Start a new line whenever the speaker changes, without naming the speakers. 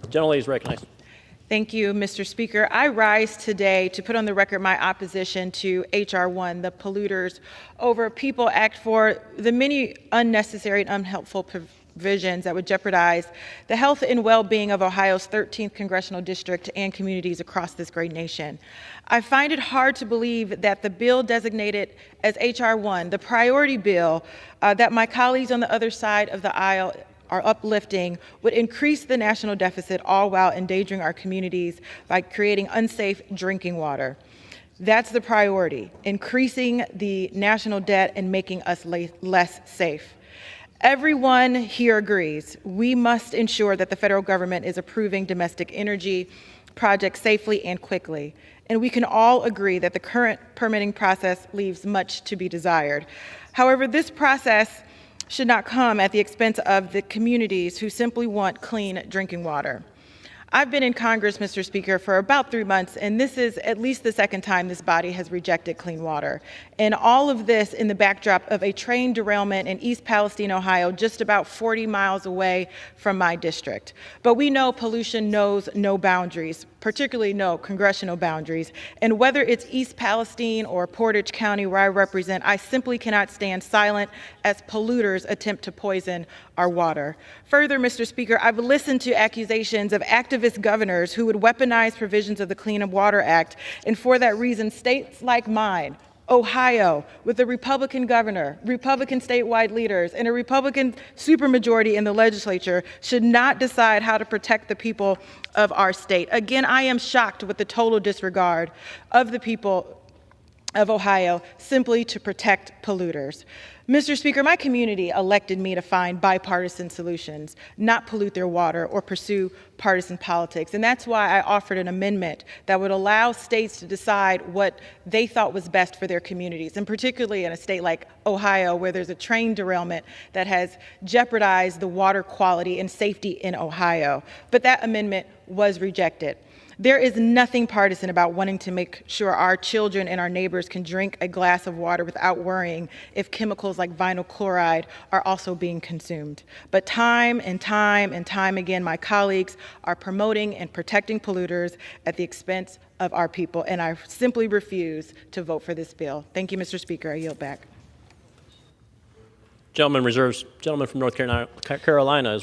Gentlelady is recognized.
Thank you, Mr. Speaker. I rise today to put on the record my opposition to H.R. 1, the Polluters Over People Act, for the many unnecessary and unhelpful provisions that would jeopardize the health and well-being of Ohio's 13th congressional district and communities across this great nation. I find it hard to believe that the bill designated as H.R. 1, the priority bill that my colleagues on the other side of the aisle are uplifting, would increase the national deficit, all while endangering our communities by creating unsafe drinking water. That's the priority, increasing the national debt and making us less safe. Everyone here agrees we must ensure that the federal government is approving domestic energy projects safely and quickly. And we can all agree that the current permitting process leaves much to be desired. However, this process should not come at the expense of the communities who simply want clean drinking water. I've been in Congress, Mr. Speaker, for about 3 months, and this is at least the second time this body has rejected clean water. And all of this in the backdrop of a train derailment in East Palestine, Ohio, just about 40 miles away from my district. But we know pollution knows no boundaries, particularly no congressional boundaries. And whether it's East Palestine or Portage County, where I represent, I simply cannot stand silent as polluters attempt to poison our water. Further, Mr. Speaker, I've listened to accusations of activist governors who would weaponize provisions of the Clean Water Act, and for that reason, states like mine, Ohio, with a Republican governor, Republican statewide leaders, and a Republican supermajority in the legislature, should not decide how to protect the people of our state. Again, I am shocked with the total disregard of the people of Ohio simply to protect polluters. Mr. Speaker, my community elected me to find bipartisan solutions, not pollute their water or pursue partisan politics. And that's why I offered an amendment that would allow states to decide what they thought was best for their communities, and particularly in a state like Ohio, where there's a train derailment that has jeopardized the water quality and safety in Ohio. But that amendment was rejected. There is nothing partisan about wanting to make sure our children and our neighbors can drink a glass of water without worrying if chemicals like vinyl chloride are also being consumed. But time and time and time again, my colleagues are promoting and protecting polluters at the expense of our people, and I simply refuse to vote for this bill. Thank you, Mr. Speaker. I yield back.
Gentleman from North Carolina is